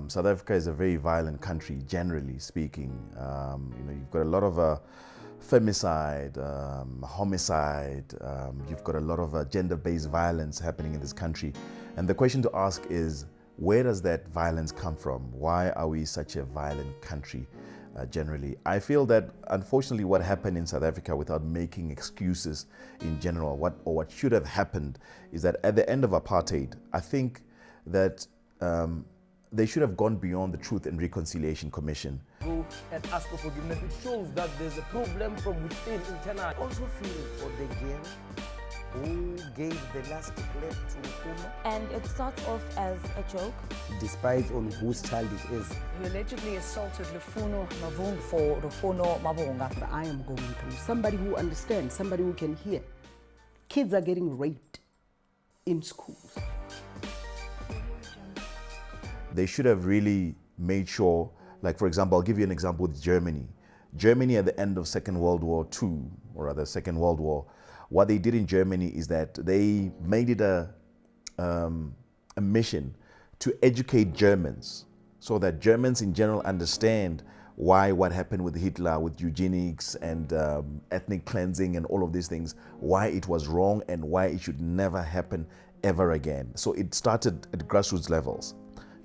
South Africa is a very violent country, generally speaking. You've got a lot of femicide, homicide. You've got a lot of gender-based violence happening in this country. And the question to ask is, where does that violence come from? Why are we such a violent country generally? I feel that, unfortunately, what happened in South Africa, without making excuses in general, what should have happened is that at the end of apartheid, I think that they should have gone beyond the Truth and Reconciliation Commission. Go and ask for forgiveness. It shows that there's a problem from within, internal. I also feel for the girl who gave the last clap to Lufuno. And it starts off as a joke. Despite on whose child it is. He allegedly assaulted Lufuno Mavhunga for Lufuno Mavhunga. I am going through somebody who understands, somebody who can hear. Kids are getting raped in schools. They should have really made sure, like, for example, I'll give you an example with Germany. Germany at the end of Second World War II, or rather Second World War, what they did in Germany is that they made it a mission to educate Germans so that Germans in general understand why what happened with Hitler, with eugenics and ethnic cleansing and all of these things, why it was wrong and why it should never happen ever again. So it started at grassroots levels.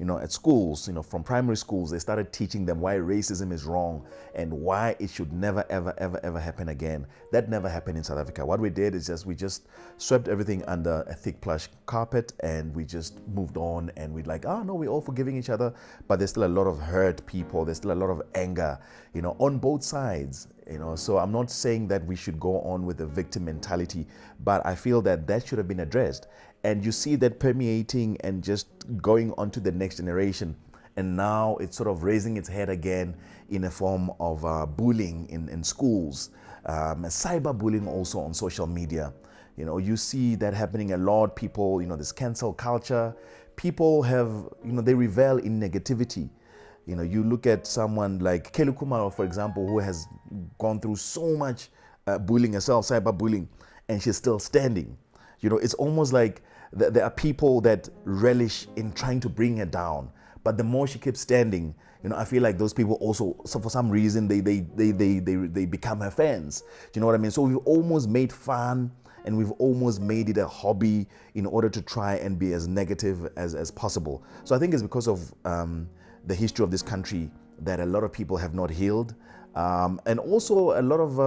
At schools, from primary schools, they started teaching them why racism is wrong and why it should never, ever, ever, ever happen again. That never happened in South Africa. What we did is we just swept everything under a thick plush carpet and we just moved on, and we'd like, oh no, we're all forgiving each other, but there's still a lot of hurt people. There's still a lot of anger, on both sides. So I'm not saying that we should go on with the victim mentality, but I feel that should have been addressed. And you see that permeating and just going on to the next generation. And now it's sort of raising its head again in a form of bullying in schools, cyberbullying also on social media. You see that happening a lot. People, this cancel culture. People have, they revel in negativity. You look at someone like Kelly Kumaro, for example, who has gone through so much bullying herself, cyberbullying, and she's still standing. It's almost like there are people that relish in trying to bring her down. But the more she keeps standing, I feel like those people also, so for some reason, they become her fans. Do you know what I mean? So we've almost made fun and we've almost made it a hobby in order to try and be as negative as possible. So I think it's because of the history of this country that a lot of people have not healed. And also a lot of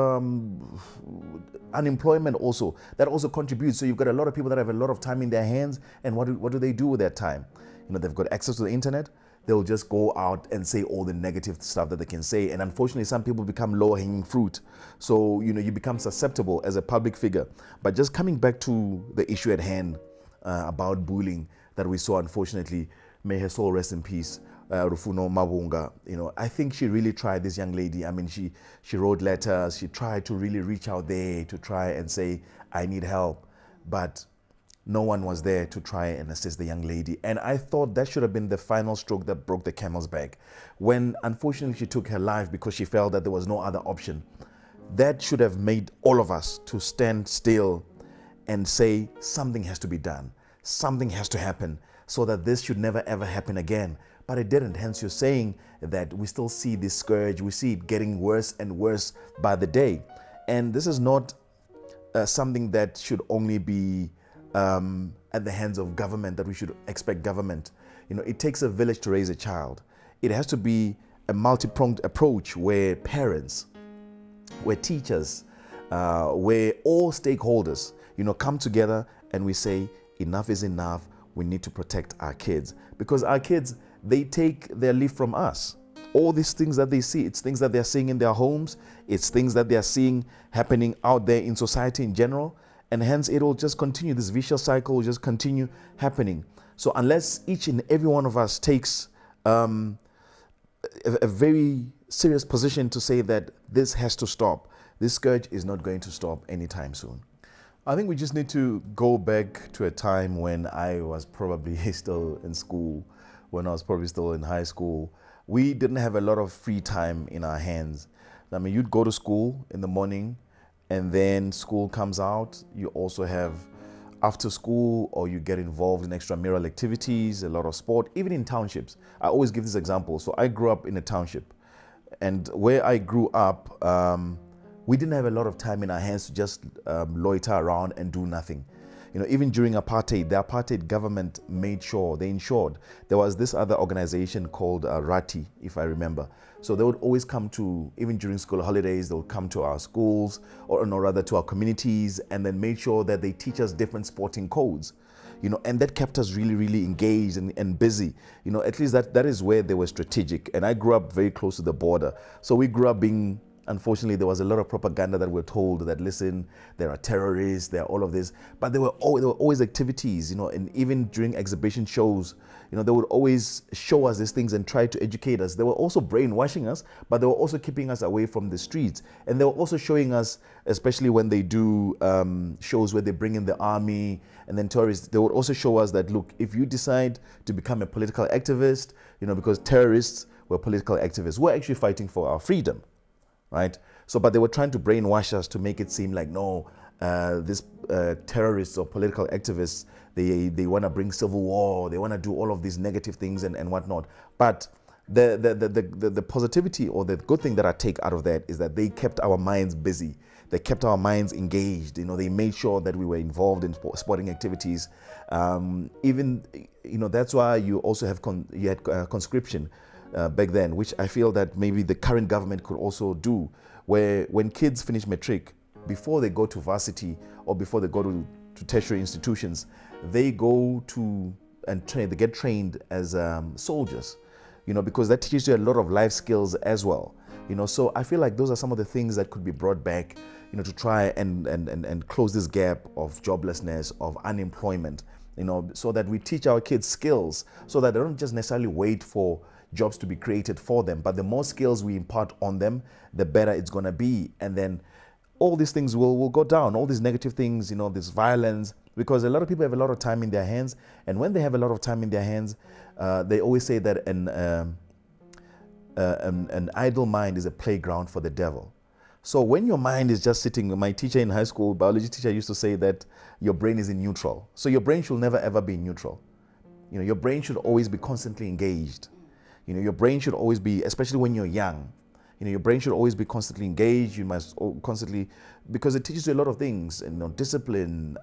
unemployment also, that also contributes. So you've got a lot of people that have a lot of time in their hands, and what do they do with that time? They've got access to the internet. They'll just go out and say all the negative stuff that they can say. And unfortunately, some people become low-hanging fruit. So, you become susceptible as a public figure. But just coming back to the issue at hand about bullying that we saw, unfortunately, may her soul rest in peace, Lufuno Mavhunga. I think she really tried, this young lady. I mean, she wrote letters. She tried to really reach out there to try and say, I need help. But no one was there to try and assist the young lady. And I thought that should have been the final stroke that broke the camel's back. When, unfortunately, she took her life because she felt that there was no other option. That should have made all of us to stand still and say, something has to be done. Something has to happen so that this should never, ever happen again. But it didn't. Hence, you're saying that we still see this scourge. We see it getting worse and worse by the day. And this is not something that should only be at the hands of government, that we should expect government. It takes a village to raise a child. It has to be a multi-pronged approach where parents, where teachers, where all stakeholders, come together and we say, enough is enough. We need to protect our kids, because our kids, they take their leave from us. All these things that they see, it's things that they're seeing in their homes. It's things that they're seeing happening out there in society in general. And hence it will just continue. This vicious cycle will just continue happening. So unless each and every one of us takes a very serious position to say that this has to stop, this scourge is not going to stop anytime soon. I think we just need to go back to a time when I was probably still in school, when I was probably still in high school. We didn't have a lot of free time in our hands. I mean, you'd go to school in the morning, and then school comes out. You also have after school, or you get involved in extramural activities, a lot of sport, even in townships. I always give this example. So I grew up in a township, and where I grew up, we didn't have a lot of time in our hands to just loiter around and do nothing. You know, even during apartheid, the apartheid government made sure, they ensured, there was this other organization called Rati, if I remember. So they would always come to, even during school holidays, they would come to our schools, or no, rather to our communities, and then made sure that they teach us different sporting codes. You know, and that kept us really, really engaged and busy. You know, at least that is where they were strategic. And I grew up very close to the border. So we grew up being, unfortunately, there was a lot of propaganda that we're told that, listen, there are terrorists, there are all of this. But there were always activities, you know, and even during exhibition shows, you know, they would always show us these things and try to educate us. They were also brainwashing us, but they were also keeping us away from the streets. And they were also showing us, especially when they do shows where they bring in the army and then tourists, they would also show us that, look, if you decide to become a political activist, you know, because terrorists were political activists, we're actually fighting for our freedom. Right? So, but they were trying to brainwash us to make it seem like, no, these terrorists or political activists, they want to bring civil war, they want to do all of these negative things and whatnot. But the positivity or the good thing that I take out of that is that they kept our minds busy. They kept our minds engaged. You know, they made sure that we were involved in sporting activities. Even, you know, that's why you also have conscription. Back then, which I feel that maybe the current government could also do, where when kids finish matric, before they go to varsity or before they go to tertiary institutions, they go to and train, they get trained as soldiers, you know, because that teaches you a lot of life skills as well, you know. So I feel like those are some of the things that could be brought back, you know, to try and close this gap of joblessness, of unemployment, you know, so that we teach our kids skills so that they don't just necessarily wait for jobs to be created for them, but the more skills we impart on them, the better it's going to be. And then all these things will go down, all these negative things, you know, this violence, because a lot of people have a lot of time in their hands. And when they have a lot of time in their hands, they always say that an idle mind is a playground for the devil. So when your mind is just sitting, my teacher in high school, biology teacher, used to say that your brain is in neutral. So your brain should never ever be in neutral. You know, your brain should always be constantly engaged. You know, your brain should always be, especially when you're young, you know, your brain should always be constantly engaged. You must constantly, because it teaches you a lot of things, you know, discipline,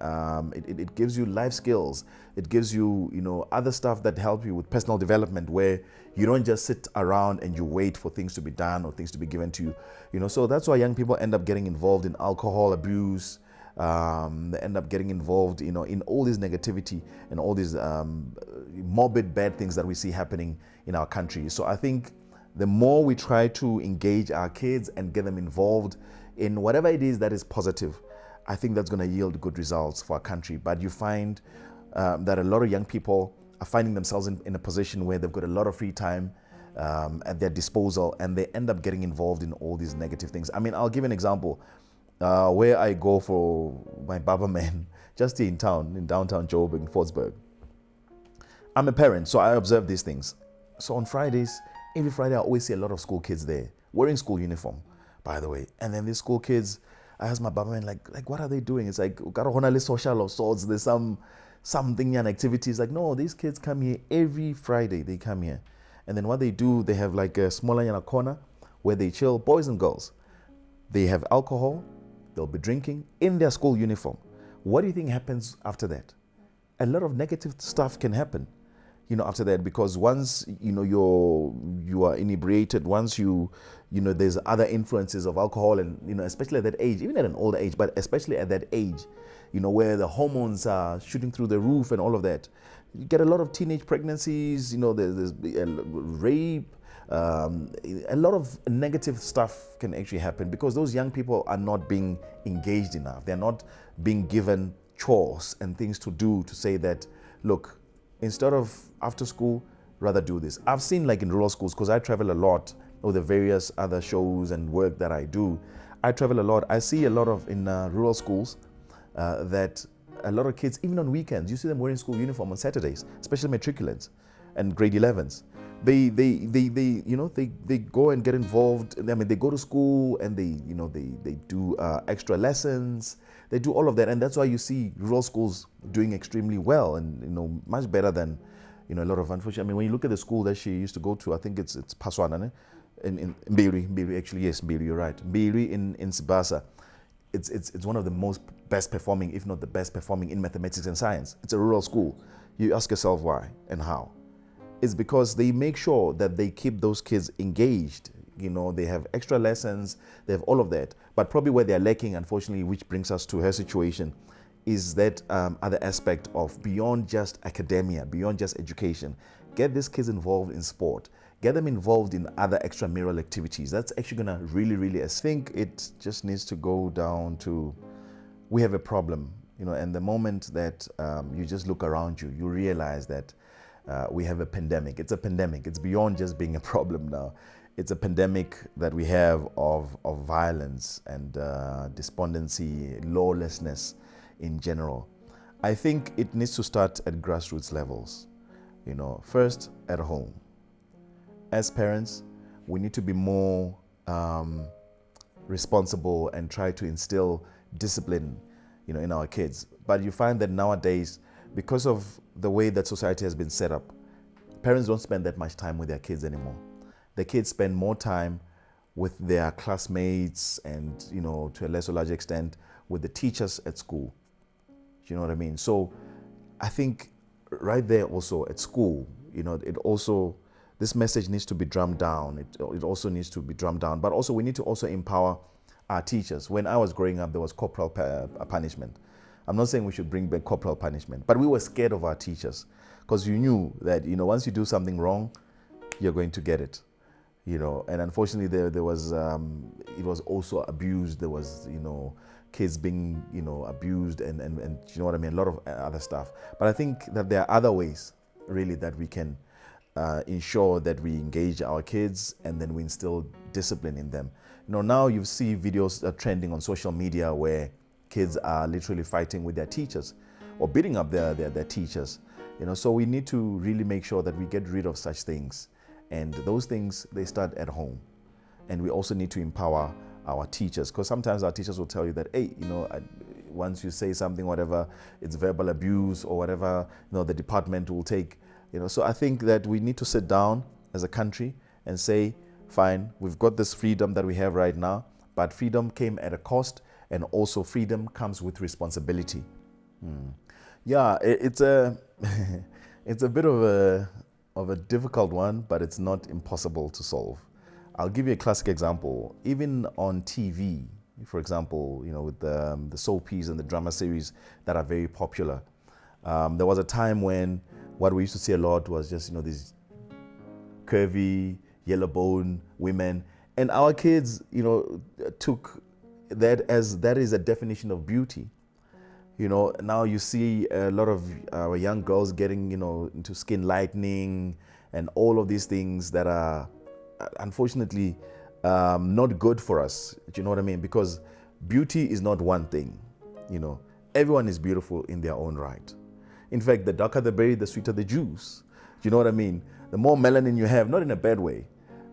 it gives you life skills. It gives you, you know, other stuff that help you with personal development, where you don't just sit around and you wait for things to be done or things to be given to you, you know. So that's why young people end up getting involved in alcohol abuse. They end up getting involved, you know, in all this negativity and all these morbid bad things that we see happening in our country. So I think the more we try to engage our kids and get them involved in whatever it is that is positive, I think that's going to yield good results for our country. But you find that a lot of young people are finding themselves in a position where they've got a lot of free time at their disposal, and they end up getting involved in all these negative things. I mean, I'll give an example. Where I go for my Baba Man, just here in town, in downtown Joburg, in Fortsburg. I'm a parent, so I observe these things. So on Fridays, every Friday, I always see a lot of school kids there, wearing school uniform, by the way. And then these school kids, I ask my Baba Man, like, what are they doing? It's like, got a honali social of sorts. There's something and activities. Like, no, these kids come here every Friday. They come here. And then what they do, they have like a smaller corner where they chill, boys and girls. They have alcohol. They'll be drinking in their school uniform. What do you think happens after that? A lot of negative stuff can happen, you know, after that, because once, you know, you are inebriated, once you know, there's other influences of alcohol, and, you know, especially at that age, even at an older age, but especially at that age, you know, where the hormones are shooting through the roof and all of that. You get a lot of teenage pregnancies, you know, there's rape, a lot of negative stuff can actually happen because those young people are not being engaged enough. They're not being given chores and things to do, to say that, look, instead of after school, rather do this. I've seen, like, in rural schools, because I travel a lot with the various other shows and work that I do. I travel a lot. I see a lot of in rural schools that a lot of kids, even on weekends, you see them wearing school uniform on Saturdays, especially matriculants and grade 11s. They go and get involved. I mean, they go to school and they do extra lessons. They do all of that, and that's why you see rural schools doing extremely well, and much better than a lot of unfortunate. I mean, when you look at the school that she used to go to, I think it's Paswana, ne? In Mbilwi, actually, yes, Mbilwi, you're right. Mbilwi in Sibasa. It's one of the most best performing, if not the best performing, in mathematics and science. It's a rural school. You ask yourself why and how. It's because they make sure that they keep those kids engaged. They have extra lessons, they have all of that. But probably where they're lacking, unfortunately, which brings us to her situation, is that other aspect of beyond just academia, beyond just education. Get these kids involved in sport. Get them involved in other extramural activities. That's actually going to really, I think it just needs to go down to, we have a problem, and the moment that you just look around you, you realize that we have a pandemic. It's a pandemic. It's beyond just being a problem now. It's a pandemic that we have of violence and despondency, lawlessness in general. I think it needs to start at grassroots levels, first at home. As parents, we need to be more responsible and try to instill discipline, in our kids. But you find that nowadays, because of the way that society has been set up, parents don't spend that much time with their kids anymore. The kids spend more time with their classmates and, to a less or large extent, with the teachers at school. Do you know what I mean? So I think right there also at school, this message needs to be drummed down. It also needs to be drummed down. But also we need to also empower our teachers. When I was growing up, there was corporal punishment. I'm not saying we should bring back corporal punishment, but we were scared of our teachers because you knew that, once you do something wrong, you're going to get it. And unfortunately there was, it was also abused. There was, kids being, abused and you know what I mean? A lot of other stuff. But I think that there are other ways really that we can ensure that we engage our kids and then we instill discipline in them. Now you see videos trending on social media where kids are literally fighting with their teachers or beating up their teachers. So we need to really make sure that we get rid of such things. And those things, they start at home. And we also need to empower our teachers, because sometimes our teachers will tell you that, hey, once you say something, whatever, it's verbal abuse or whatever, the department will take. So I think that we need to sit down as a country and say, fine, we've got this freedom that we have right now, but freedom came at a cost, and also freedom comes with responsibility. Yeah, it's a it's a bit of a difficult one, but it's not impossible to solve. I'll give you a classic example. Even on TV, for example, with the soapies and the drama series that are very popular, there was a time when what we used to see a lot was just, these curvy, yellow bone women. And our kids, took that as that is a definition of beauty. Now you see a lot of our young girls getting, into skin lightening and all of these things that are unfortunately not good for us. Do you know what I mean? Because beauty is not one thing. Everyone is beautiful in their own right. In fact, the darker the berry, the sweeter the juice. Do you know what I mean? The more melanin you have, not in a bad way,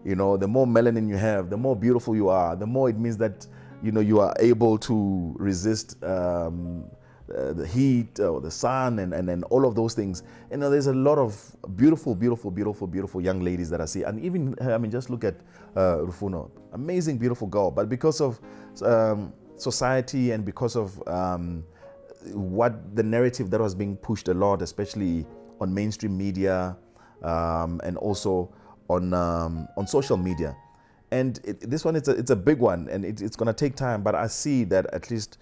the more melanin you have, the more beautiful you are, the more it means that, you are able to resist the heat or the sun and all of those things. There's a lot of beautiful young ladies that I see. And even, just look at Lufuno, amazing, beautiful girl. But because of society and because of what the narrative that was being pushed a lot, especially on mainstream media and also on social media. And this one, it's a big one, and it's going to take time. But I see that at least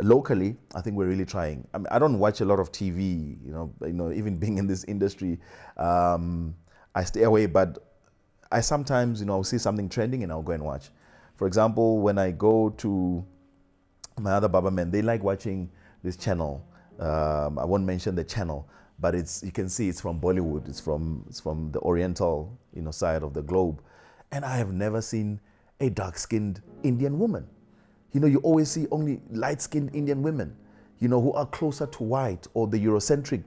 locally, I think we're really trying. I don't watch a lot of TV, even being in this industry, I stay away. But I sometimes, I'll see something trending and I'll go and watch. For example, when I go to my other Baba men, they like watching this channel. I won't mention the channel, but you can see it's from Bollywood. It's from the Oriental, side of the globe. And I have never seen a dark-skinned Indian woman. You always see only light-skinned Indian women, who are closer to white or the Eurocentric,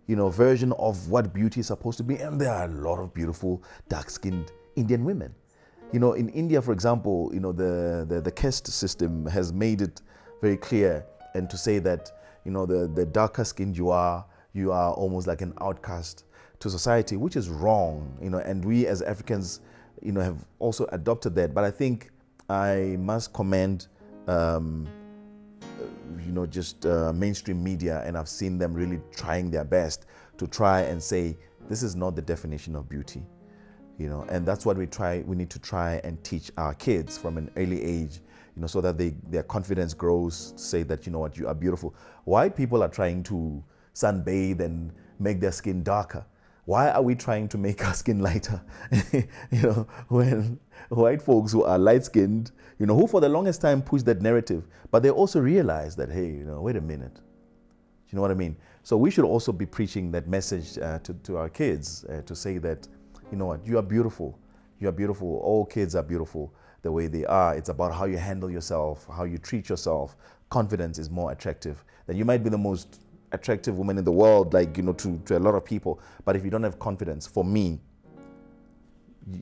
version of what beauty is supposed to be. And there are a lot of beautiful dark-skinned Indian women. In India, for example, the caste system has made it very clear. and to say that, you know, the darker skinned you are almost like an outcast to society, which is wrong, you know, and we as Africans, you know, have also adopted that. But I think I must commend, you know, just mainstream media, and I've seen them really trying their best to try and say, this is not the definition of beauty, you know, and that's what we need to try and teach our kids from an early age, you know, so that their confidence grows to say that, you know what, you are beautiful. White people are trying to sunbathe and make their skin darker. Why are we trying to make our skin lighter? You know, when white folks who are light-skinned, you know, who for the longest time pushed that narrative, but they also realize that, hey, you know, wait a minute. Do you know what I mean? So we should also be preaching that message to our kids to say that, you know what, you are beautiful. You are beautiful. All kids are beautiful the way they are. It's about how you handle yourself, how you treat yourself. Confidence is more attractive. That you might be the most attractive woman in the world, like, you know, to a lot of people, but if you don't have confidence, for me,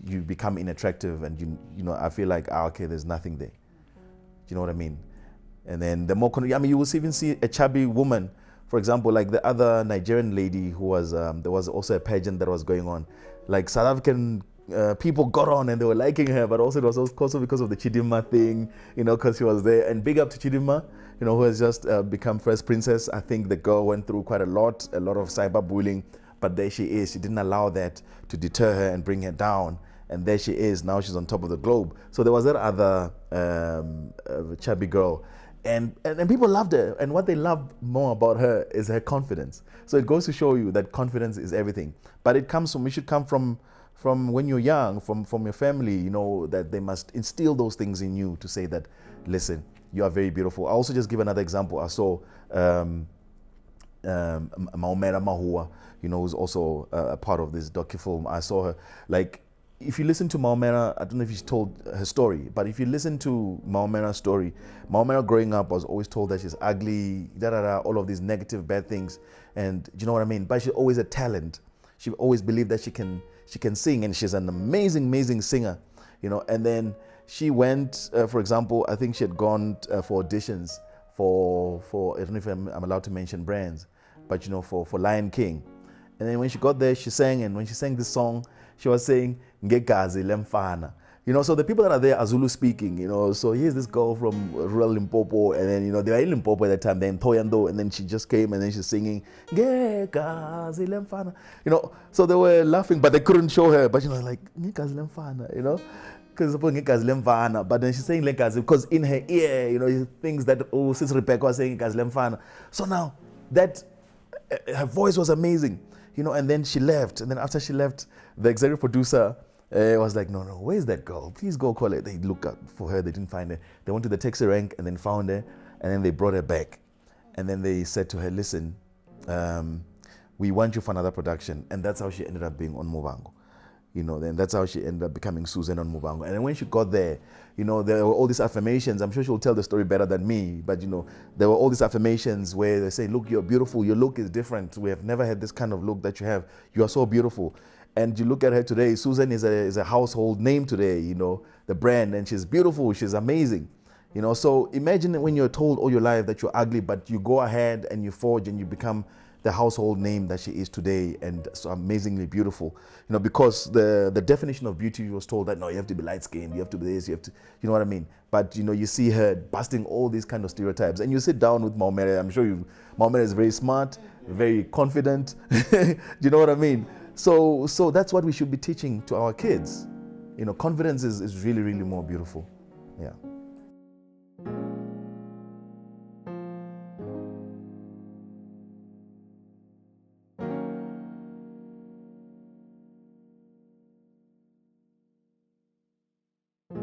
you become unattractive, and you know, I feel like, okay, there's nothing there. Do you know what I mean? And then the more, I mean, you will even see a chubby woman, for example, like the other Nigerian lady who was, there was also a pageant that was going on, like South African people got on and they were liking her, but also it was also because of the Chidima thing, you know, because she was there. And big up to Chidima, you know, who has just become first princess. I think the girl went through quite a lot of cyberbullying, but there she is. She didn't allow that to deter her and bring her down. And there she is. Now she's on top of the globe. So there was that other chubby girl. And people loved her. And what they loved more about her is her confidence. So it goes to show you that confidence is everything. But it should come from when you're young, from your family, you know, that they must instill those things in you to say that, listen, you are very beautiful. I'll also just give another example. I saw Maumera Mahua, you know, who's also a part of this docu-film. I saw her, like, if you listen to Maumera, I don't know if she's told her story, but if you listen to Maumera's story, Maumera growing up was always told that she's ugly, all of these negative, bad things. And do you know what I mean? But she's always a talent. She always believed that she can sing, and she's an amazing, amazing singer, you know. And then she went, for example, I think she had gone for auditions for I don't know if I'm allowed to mention brands, but, you know, for Lion King. And then when she got there, she sang, and when she sang this song, she was saying, Ngekazi lemfana. You know, so the people that are there are Zulu speaking, you know. So here's this girl from rural Limpopo, and then, you know, they were in Limpopo at that time, then Toyando, and then she just came and then she's singing, Ngekazi lemfana. You know, so they were laughing, but they couldn't show her. But, you know, like, Ngekazi lemfana, you know, because Ngekazi lemfana. But then she's saying Ngekazi because in her ear, you know, things that, oh, since Rebecca was saying Ngekazi lemfana. So now that her voice was amazing, you know, and then she left. And then after she left, the executive producer was like, no, where's that girl? Please go call her. They looked up for her. They didn't find her. They went to the taxi rank and then found her. And then they brought her back. And then they said to her, listen, we want you for another production. And that's how she ended up being on Muvhango. You know, then that's how she ended up becoming Susan on Muvhango. And then when she got there, you know, there were all these affirmations. I'm sure she'll tell the story better than me. But, you know, there were all these affirmations where they say, look, you're beautiful. Your look is different. We have never had this kind of look that you have. You are so beautiful. And you look at her today, Susan is a household name today, you know, the brand. And she's beautiful. She's amazing. You know, so imagine when you're told all your life that you're ugly, but you go ahead and you forge and you become the household name that she is today, and so amazingly beautiful. You know, because the definition of beauty was told that, no, you have to be light-skinned, you have to be this, you have to, you know what I mean? But, you know, you see her busting all these kind of stereotypes, and you sit down with Maumera. I'm sure Maumera is very smart, very confident. Do you know what I mean? So that's what we should be teaching to our kids. You know, confidence is really, really more beautiful. Yeah.